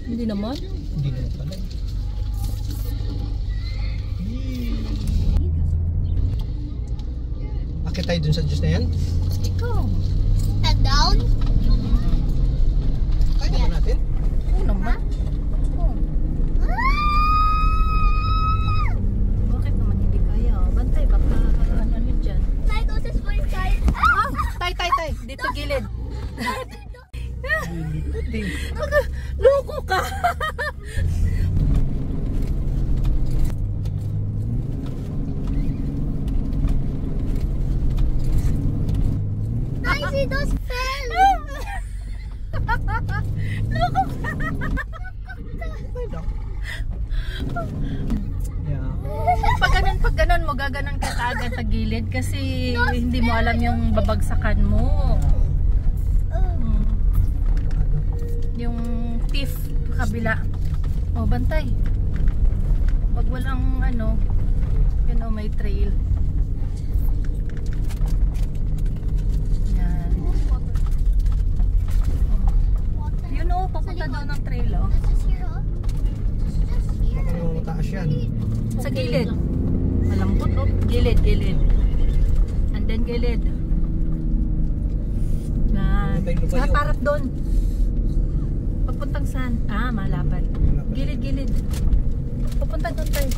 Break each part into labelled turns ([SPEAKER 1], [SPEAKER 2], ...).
[SPEAKER 1] Hindi naman?
[SPEAKER 2] Hindi naman pala. Akit tayo dun sa Diyos na yan?
[SPEAKER 1] Ikaw.
[SPEAKER 3] And down?
[SPEAKER 2] Kaya naman natin?
[SPEAKER 1] Oo naman. Oo. Bakit naman hindi kaya? Bantay, baka ano dyan.
[SPEAKER 3] Tay, go this one side.
[SPEAKER 1] Tay. Dito gilid.
[SPEAKER 2] Lipot eh.
[SPEAKER 1] Loko ka.
[SPEAKER 3] I see those fell.
[SPEAKER 1] Loko ka.
[SPEAKER 2] Yeah.
[SPEAKER 1] Pag ganun mo, gaganon ka kaagad sa gilid kasi hindi mo alam yung babagsakan mo. Yung teeth kabila. O, bantay. Pag walang ano, yun o, may trail. Yan. Yun o, papunta daw ng trail o.
[SPEAKER 3] That's just here, oh. Just here.
[SPEAKER 2] Baka naman mataas yan.
[SPEAKER 1] Sa gilid. Malambot o. Gilid. And then gilid. Yan. Sa parap doon. Papuntang saan? Malapad. Gilid. Papunta doon tayo.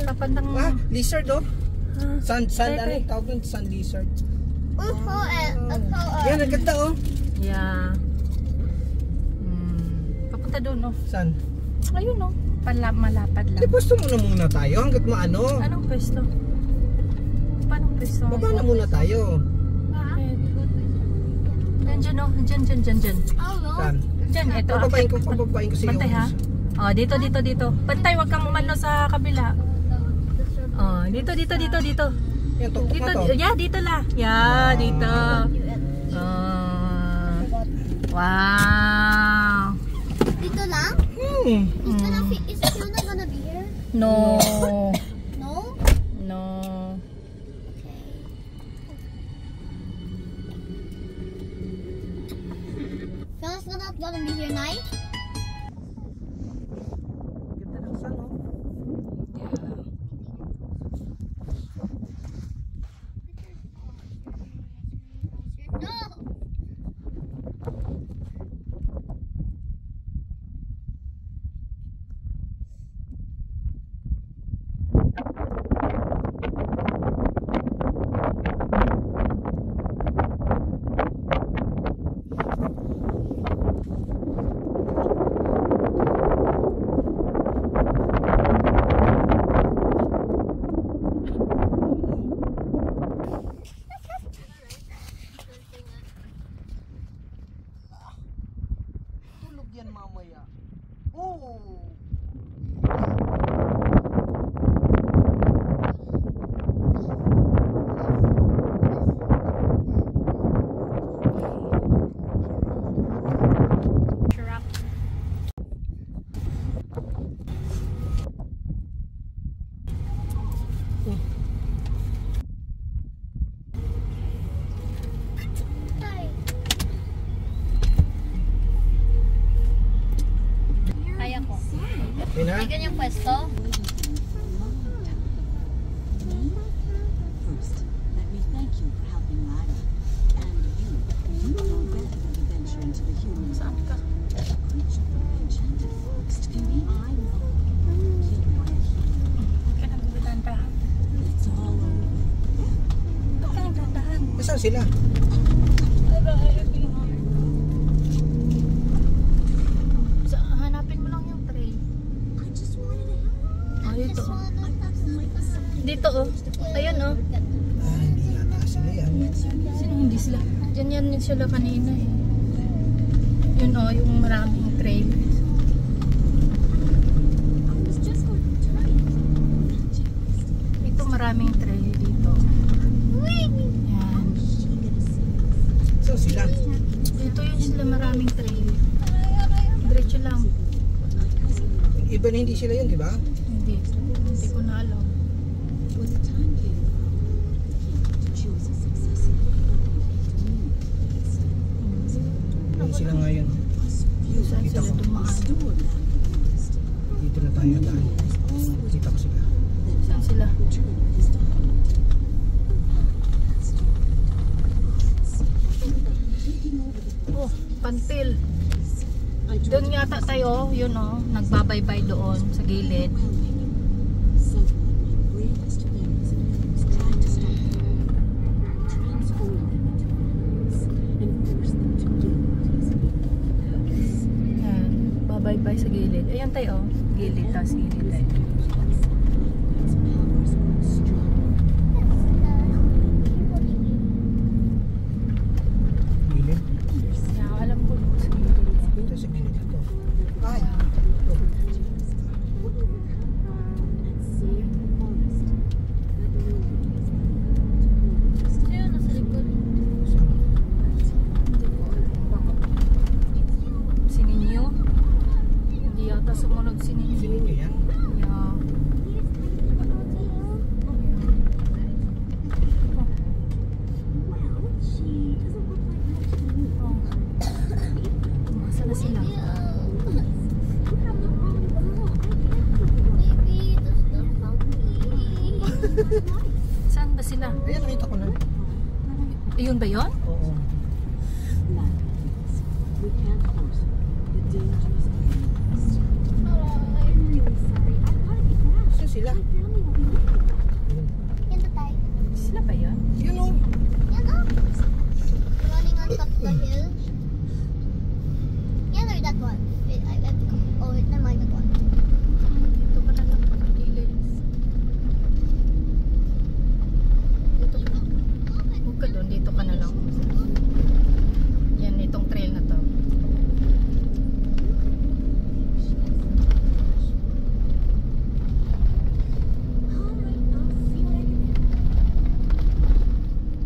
[SPEAKER 1] Papuntang...
[SPEAKER 2] Lizard oh. Sand,
[SPEAKER 1] Tay.
[SPEAKER 2] ano yung tawag yun? Sand lizard.
[SPEAKER 3] Yeah.
[SPEAKER 2] Yan, ang ganda oh.
[SPEAKER 1] Yeah. Papunta doon oh.
[SPEAKER 2] Saan?
[SPEAKER 1] Ayun oh. Malapad lang.
[SPEAKER 2] Hindi, pwesto muna tayo hanggat maano.
[SPEAKER 1] Anong pwesto? Paano pwesto?
[SPEAKER 2] Baba na muna tayo.
[SPEAKER 1] Bakit? Diyan oh. Diyan.
[SPEAKER 3] Oh, no.
[SPEAKER 2] Saan?
[SPEAKER 1] Diyan, ito.
[SPEAKER 2] Papapain ko sa iyo.
[SPEAKER 1] Pantay ha? Oh, dito. Pantay, wag kang umano sa kabila. Oh, dito.
[SPEAKER 2] Yan, tok
[SPEAKER 1] Dito,
[SPEAKER 2] na to.
[SPEAKER 1] dito la. Yeah, dito. Wow.
[SPEAKER 3] Dito lang? Is Fiona gonna be here?
[SPEAKER 1] No.
[SPEAKER 3] No?
[SPEAKER 1] No.
[SPEAKER 3] Fiona's not gonna be here tonight?
[SPEAKER 2] Ganda ng sun oh.
[SPEAKER 3] No!
[SPEAKER 2] Tulog yan mamaya. Oh!
[SPEAKER 3] Tay. Kaya ko.
[SPEAKER 2] Yun ha?
[SPEAKER 3] May ganyang pwesto?
[SPEAKER 4] First, let me thank you for helping Lila. And you will readily venture into the human
[SPEAKER 1] Saan ka?
[SPEAKER 4] creature from the enchanted forest. I will keep quiet here.
[SPEAKER 1] Huwag ka nagdahan.
[SPEAKER 4] It's all over.
[SPEAKER 1] Huwag ka nagdahan.
[SPEAKER 2] Nasaan sila?
[SPEAKER 1] Hanapin mo lang yung tray.
[SPEAKER 4] I just wanted to help.
[SPEAKER 1] Dito
[SPEAKER 3] This
[SPEAKER 1] oh.
[SPEAKER 3] one, that's like a second.
[SPEAKER 1] Dito oh. Ayun oh.
[SPEAKER 2] Hindi yata sila yan.
[SPEAKER 1] Sino hindi sila? Diyan sila kanina eh. Yun oh, yung maraming trail.
[SPEAKER 4] I was just going to try it.
[SPEAKER 1] Ito maraming trail dito. Yan.
[SPEAKER 2] Saan sila?
[SPEAKER 1] Dito yun sila maraming trail. Diretso lang.
[SPEAKER 2] Iba na hindi sila yun, di ba?
[SPEAKER 1] Hindi ko na alam.
[SPEAKER 4] When the time came to choose a successor,
[SPEAKER 2] Yun sila ngayon.
[SPEAKER 1] Saan sila Doon yata tayo, yun oh, nagbabaybay doon sa gilid.
[SPEAKER 4] Someone my bravest fears tried to stop them, transform them into animals, and force them to do what is evil.
[SPEAKER 1] Yan, babaybay sa gilid. Ayan tayo, oh. Gilid, tas gilid tayo.
[SPEAKER 4] Its powers grow strong.
[SPEAKER 2] Gilid.
[SPEAKER 1] Yeah, alam ko sa gilid.
[SPEAKER 2] Ito sa gilid ito. Ay.
[SPEAKER 4] And save the forest that nobody has been able to
[SPEAKER 3] Sino nasa likod?
[SPEAKER 1] Si Ninyo? Hindi yata sumunod si Ninyo.
[SPEAKER 2] Sino nyo yan?
[SPEAKER 1] Yeah.
[SPEAKER 4] Well, she doesn't look like much to me.
[SPEAKER 1] Masa na sila?
[SPEAKER 3] You have the wrong girl. Baby, does that help me?
[SPEAKER 1] Saan ba sila?
[SPEAKER 2] Ayan, nakita ko na.
[SPEAKER 1] Ayun ba yun?
[SPEAKER 2] Oo.
[SPEAKER 4] Madness. We can't force her. The dangers are past.
[SPEAKER 3] I'm really sorry. I thought it'd be fast.
[SPEAKER 2] Saan sila?
[SPEAKER 4] My family will be with me.
[SPEAKER 2] Ayun.
[SPEAKER 3] In the time.
[SPEAKER 1] Sila ba yun?
[SPEAKER 2] Yun o.
[SPEAKER 3] Yan oh. Running on top of the hill. Yan or that one? Wait, I went. Oh, wait, never mind that one.
[SPEAKER 1] Dito ka na lang sa gilid. Dito ka. Huwag ka doon, dito ka na lang. Yan, itong trail na to.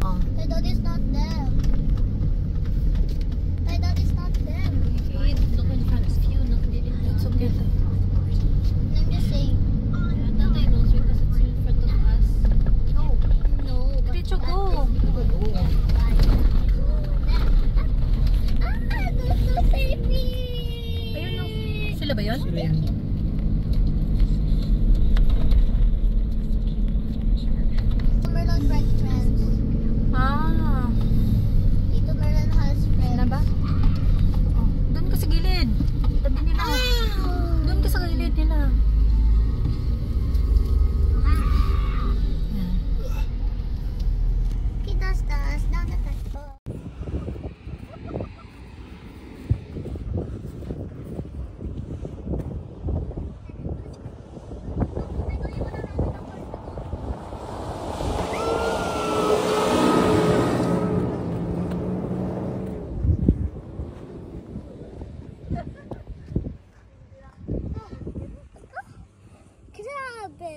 [SPEAKER 1] Oh,
[SPEAKER 3] I thought it's not them. I thought it's not them.
[SPEAKER 1] it's okay.
[SPEAKER 3] I'm just saying.
[SPEAKER 1] No,
[SPEAKER 3] No, but
[SPEAKER 1] dito go.
[SPEAKER 3] Those so baby.
[SPEAKER 1] Ayun no. Sila ba yun?
[SPEAKER 2] Sila yan.
[SPEAKER 3] Merlon friends.
[SPEAKER 1] Ah,
[SPEAKER 3] Dito Merlon has friends.
[SPEAKER 1] sila ba? Oh, doon ka sa gilid. Tabi nila. Doon ka sa gilid nila. Yan.
[SPEAKER 3] He does down the temple. Grabe.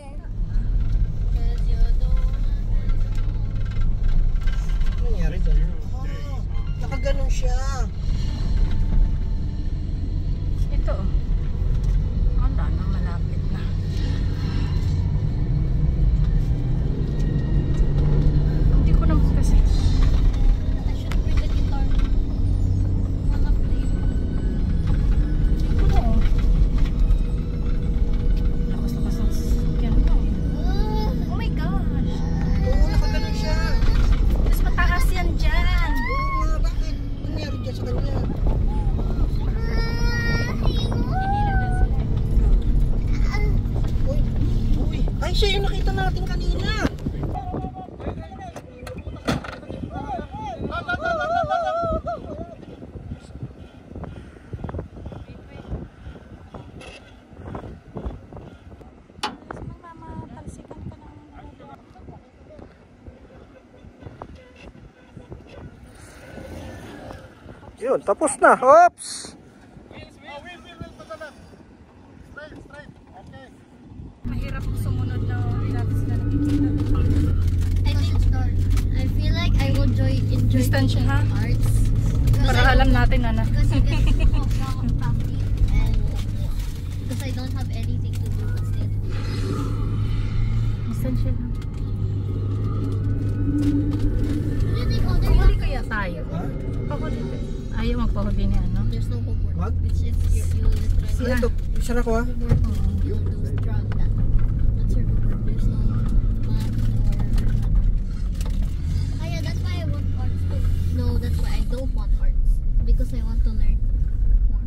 [SPEAKER 2] Ano nangyari doon? Oh, nakaganon siya.
[SPEAKER 1] Ito. Wala na, malapit na. Hindi ko naman kasi.
[SPEAKER 3] I should bring the guitar. Wanna play?
[SPEAKER 1] Oo. Lakas-lakas ang sasakyan mo. Oh my gosh.
[SPEAKER 2] Oo, nakaganon siya.
[SPEAKER 1] Mas mataas yan dyan.
[SPEAKER 2] Oo nga, bakit? Ano nangyari dyan sa kanya? Uy, uy. Ay, siya yung nakita natin kanina. Yun, tapos na. Oops!
[SPEAKER 1] Mahirap sumunod na hindi natin sila nakikita.
[SPEAKER 3] I feel like I will enjoy
[SPEAKER 1] Distansya, ha?
[SPEAKER 3] arts.
[SPEAKER 1] Para alam natin na.
[SPEAKER 3] Because you get to walk on property and because I don't have anything to do instead.
[SPEAKER 1] Distansya lang.
[SPEAKER 3] Really,
[SPEAKER 1] Pahuli kaya tayo?
[SPEAKER 2] Ha?
[SPEAKER 1] Pahuli tayo. Ayaw magpahuli niya, no?
[SPEAKER 3] there's no homework.
[SPEAKER 2] What?
[SPEAKER 3] It's just you try
[SPEAKER 1] Sila.
[SPEAKER 2] Ito, isa na ko ha.
[SPEAKER 3] homework. You do drug that. That's your homework. There's no math or oh yeah, that's why I want arts too. No, that's why I don't want arts because I want to learn more.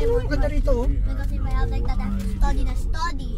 [SPEAKER 3] I
[SPEAKER 2] Ang
[SPEAKER 3] want
[SPEAKER 2] ganda
[SPEAKER 3] one.
[SPEAKER 2] rito, oh.
[SPEAKER 3] Because if I have like that, I have to study na study.